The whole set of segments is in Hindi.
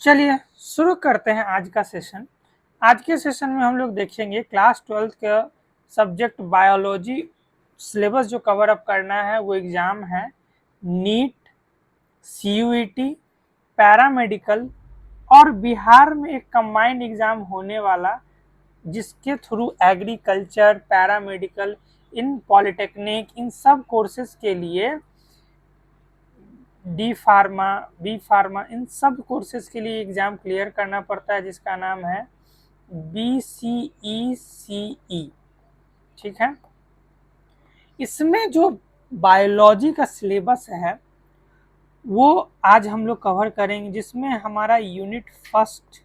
चलिए शुरू करते हैं आज का सेशन। आज के सेशन में हम लोग देखेंगे क्लास 12th का सब्जेक्ट बायोलॉजी सिलेबस जो कवर अप करना है वो एग्ज़ाम है नीट, सीयूईटी, पैरामेडिकल और बिहार में एक कंबाइंड एग्ज़ाम होने वाला जिसके थ्रू एग्रीकल्चर, पैरामेडिकल, इन पॉलिटेक्निक इन सब कोर्सेज के लिए डी फार्मा, बी फार्मा इन सब कोर्सेज के लिए एग्ज़ाम क्लियर करना पड़ता है जिसका नाम है BCECE। ठीक है, इसमें जो बायोलॉजी का सिलेबस है वो आज हम लोग कवर करेंगे, जिसमें हमारा यूनिट फर्स्ट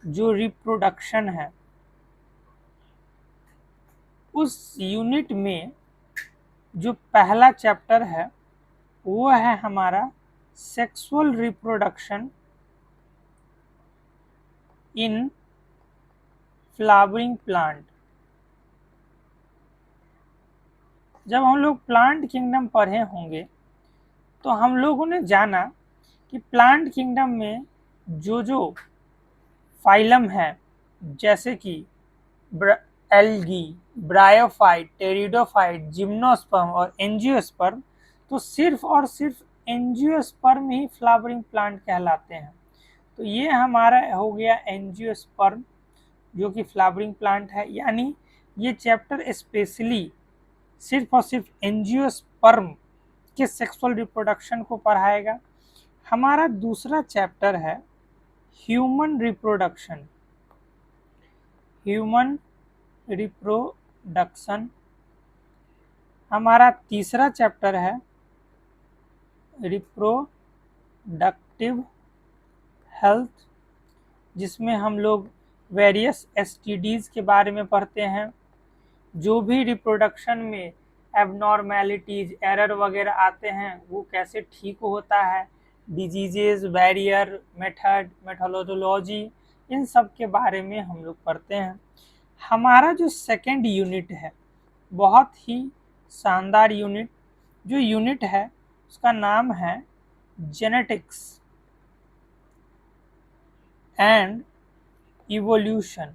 जो रिप्रोडक्शन है उस यूनिट में जो पहला चैप्टर है वो है हमारा sexual reproduction in flowering plant. जब हम लोग प्लांट किंगडम पढ़े होंगे तो हम लोगों ने जाना कि प्लांट किंगडम में जो फाइलम है जैसे कि एल्गी, ब्रायोफाइट, टेरिडोफाइट, जिम्नोस्पर्म और एंजियोस्पर्म, तो सिर्फ और सिर्फ एंजियोस्पर्म ही फ्लावरिंग प्लांट कहलाते हैं। तो ये हमारा हो गया एंजियोस्पर्म जो कि फ्लावरिंग प्लांट है, यानी ये चैप्टर स्पेशली सिर्फ और सिर्फ एंजियोस्पर्म के सेक्सुअल रिप्रोडक्शन को पढ़ाएगा। हमारा दूसरा चैप्टर है ह्यूमन रिप्रोडक्शन, ह्यूमन रिप्रोडक्शन। हमारा तीसरा चैप्टर है रिप्रोडक्टिव हेल्थ, जिसमें हम लोग वेरियस एसटीडीज के बारे में पढ़ते हैं, जो भी रिप्रोडक्शन में एबनॉर्मेलिटीज, एरर वगैरह आते हैं वो कैसे ठीक होता है, डिजीजेज, बैरियर, मेथड, मेथोडोलॉजी, इन सब के बारे में हम लोग पढ़ते हैं। हमारा जो सेकंड यूनिट है बहुत ही शानदार यूनिट, जो यूनिट है उसका नाम है genetics and evolution.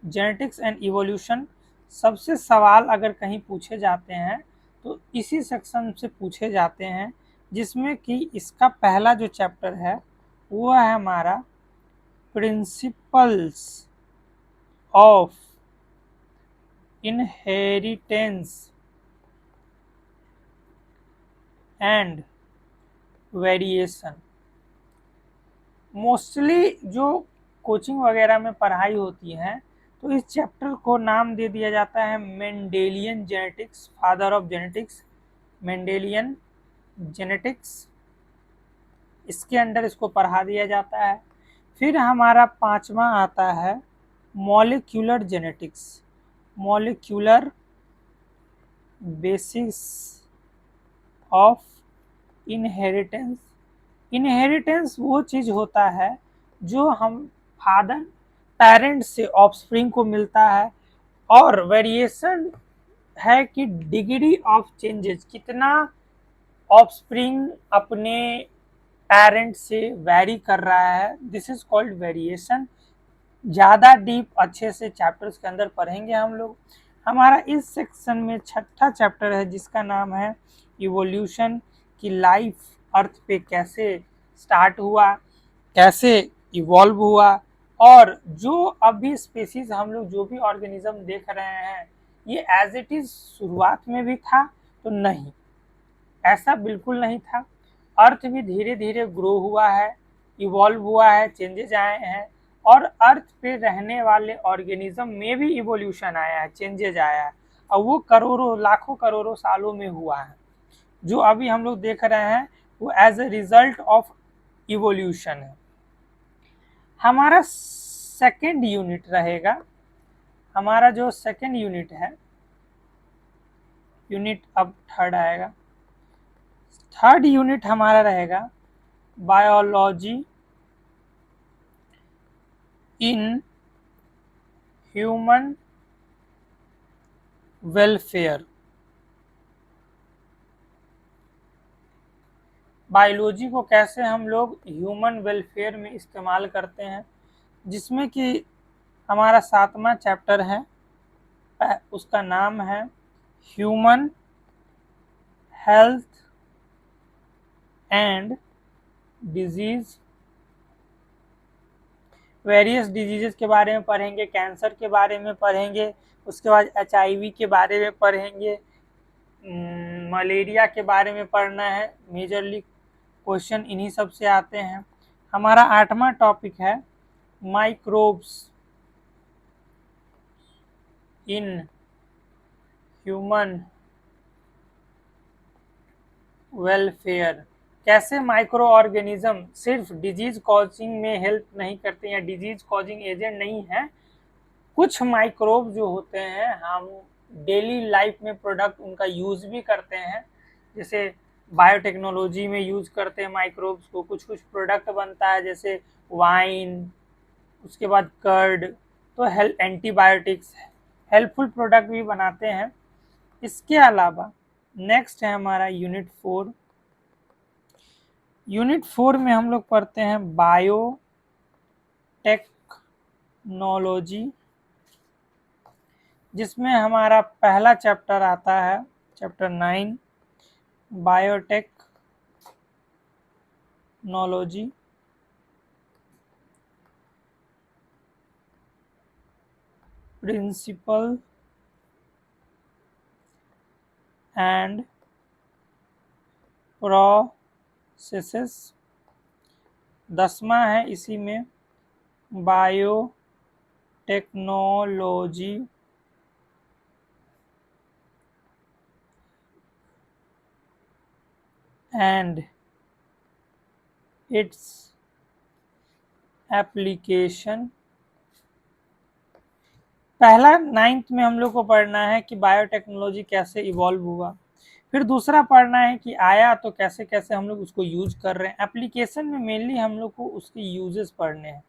Genetics and evolution सबसे सवाल अगर कहीं पूछे जाते हैं तो इसी सेक्शन से पूछे जाते हैं, जिसमें कि इसका पहला जो चैप्टर है वो है हमारा principles of inheritance and variation. Mostly जो कोचिंग वगैरह में पढ़ाई होती है तो इस चैप्टर को नाम दे दिया जाता है Mendelian genetics, father of genetics, Mendelian genetics, इसके अंडर इसको पढ़ा दिया जाता है। फिर हमारा पांचवा आता है molecular genetics, molecular basis of inheritance. Inheritance वो चीज़ होता है जो हम फादर पेरेंट्स से ऑफस्प्रिंग को मिलता है, और वेरिएशन है कि डिग्री ऑफ चेंजेस, कितना ऑफस्प्रिंग अपने पेरेंट से वेरी कर रहा है, दिस इज कॉल्ड वेरिएशन। ज़्यादा डीप अच्छे से चैप्टर्स के अंदर पढ़ेंगे हम लोग। हमारा इस सेक्शन में छठा चैप्टर है जिसका नाम है इवोल्यूशन, की लाइफ अर्थ पे कैसे स्टार्ट हुआ, कैसे इवॉल्व हुआ, और जो अभी स्पीसीज हम लोग जो भी ऑर्गेनिज्म देख रहे हैं ये एज इट इज शुरुआत में भी था तो नहीं, ऐसा बिल्कुल नहीं था। अर्थ भी धीरे धीरे ग्रो हुआ है, इवॉल्व हुआ है, चेंजेज आए हैं, और अर्थ पे रहने वाले ऑर्गेनिज्म में भी इवोल्यूशन आया है, चेंजेज आया है, और वो करोड़ों लाखों करोड़ों सालों में हुआ है। जो अभी हम लोग देख रहे हैं वो as a result of evolution है। हमारा सेकेंड यूनिट रहेगा, हमारा जो सेकेंड यूनिट है, यूनिट अब थर्ड आएगा, थर्ड यूनिट हमारा रहेगा biology in human welfare. Biology को कैसे हम लोग ह्यूमन वेलफेयर में इस्तेमाल करते हैं, जिसमें कि हमारा 7वां चैप्टर है, उसका नाम है human health and disease. Various diseases के बारे में पढ़ेंगे, कैंसर के बारे में पढ़ेंगे, उसके बाद HIV के बारे में पढ़ेंगे, मलेरिया के बारे में पढ़ना है। मेजरली क्वेश्चन इन्हीं सब से आते हैं। हमारा 8वां टॉपिक है माइक्रोब्स इन ह्यूमन वेलफेयर। कैसे माइक्रो ऑर्गेनिज्म सिर्फ डिजीज कॉजिंग में हेल्प नहीं करते या डिजीज कॉजिंग एजेंट नहीं है, कुछ माइक्रोब जो होते हैं हम डेली लाइफ में प्रोडक्ट उनका यूज भी करते हैं, जैसे बायोटेक्नोलॉजी में यूज करते हैं माइक्रोब्स को, कुछ कुछ प्रोडक्ट बनता है जैसे वाइन, उसके बाद कर्ड, तो एंटीबायोटिक्स हेल्पफुल प्रोडक्ट भी बनाते हैं। इसके अलावा नेक्स्ट है हमारा यूनिट 4। यूनिट 4 में हम लोग पढ़ते हैं बायो टेक्नोलॉजी, जिसमें हमारा पहला चैप्टर आता है chapter 9 biotechnology. Principle and processes. 10वां है इसी में बायोटेक्नोलॉजी एंड इट्स एप्लीकेशन। पहला 9th में हम लोग को पढ़ना है कि बायोटेक्नोलॉजी कैसे इवॉल्व हुआ, फिर दूसरा पढ़ना है कि आया तो कैसे कैसे हम लोग उसको यूज कर रहे हैं। एप्लीकेशन में मेनली हम लोग को उसके यूजेस पढ़ने हैं,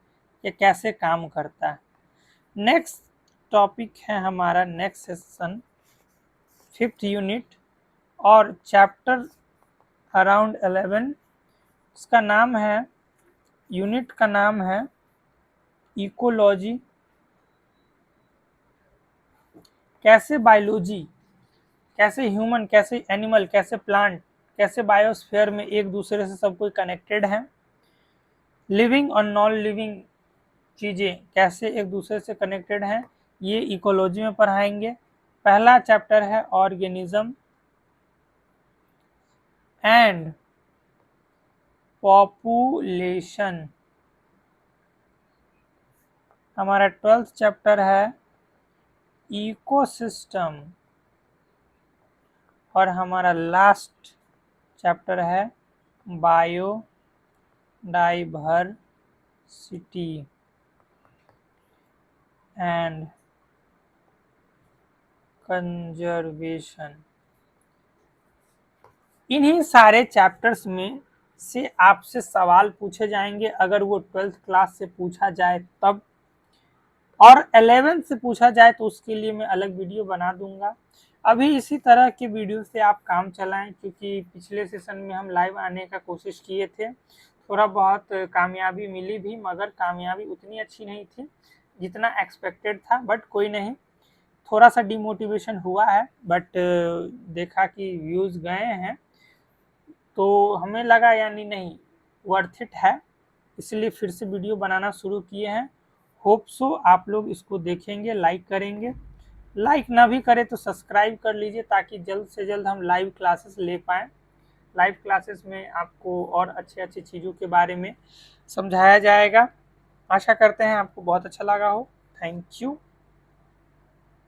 ये कैसे काम करता है। नेक्स्ट टॉपिक है हमारा नेक्स्ट सेशन 5th यूनिट और चैप्टर अराउंड 11। इसका नाम है, यूनिट का नाम है इकोलॉजी। कैसे बायोलॉजी, कैसे ह्यूमन, कैसे एनिमल, कैसे प्लांट, कैसे बायोस्फीयर में एक दूसरे से सब कोई कनेक्टेड है। लिविंग और नॉन लिविंग चीज़ें कैसे एक दूसरे से कनेक्टेड हैं, ये इकोलॉजी में पढ़ाएंगे। पहला चैप्टर है ऑर्गेनिज्म एंड पॉपुलेशन। हमारा 12th चैप्टर है इकोसिस्टम और हमारा लास्ट चैप्टर है बायोडाइवर्सिटी एंड कंजर्वेशन। इन्हीं सारे चैप्टर्स में से आपसे सवाल पूछे जाएंगे, अगर वो 12th क्लास से पूछा जाए तब, और 11th से पूछा जाए तो उसके लिए मैं अलग वीडियो बना दूंगा। अभी इसी तरह के वीडियो से आप काम चलाएं, क्योंकि पिछले सेशन में हम लाइव आने का कोशिश किए थे, थोड़ा बहुत कामयाबी मिली भी, मगर कामयाबी उतनी अच्छी नहीं थी जितना एक्सपेक्टेड था। बट कोई नहीं, थोड़ा सा डिमोटिवेशन हुआ है, बट देखा कि व्यूज़ गए हैं तो हमें लगा यानी नहीं, वर्थ इट है, इसलिए फिर से वीडियो बनाना शुरू किए हैं। होप सो आप लोग इसको देखेंगे, लाइक करेंगे, लाइक ना भी करें तो सब्सक्राइब कर लीजिए, ताकि जल्द से जल्द हम लाइव क्लासेस ले पाएँ। लाइव क्लासेस में आपको और अच्छे अच्छे चीज़ों के बारे में समझाया जाएगा। आशा करते हैं आपको बहुत अच्छा लगा हो। Thank you.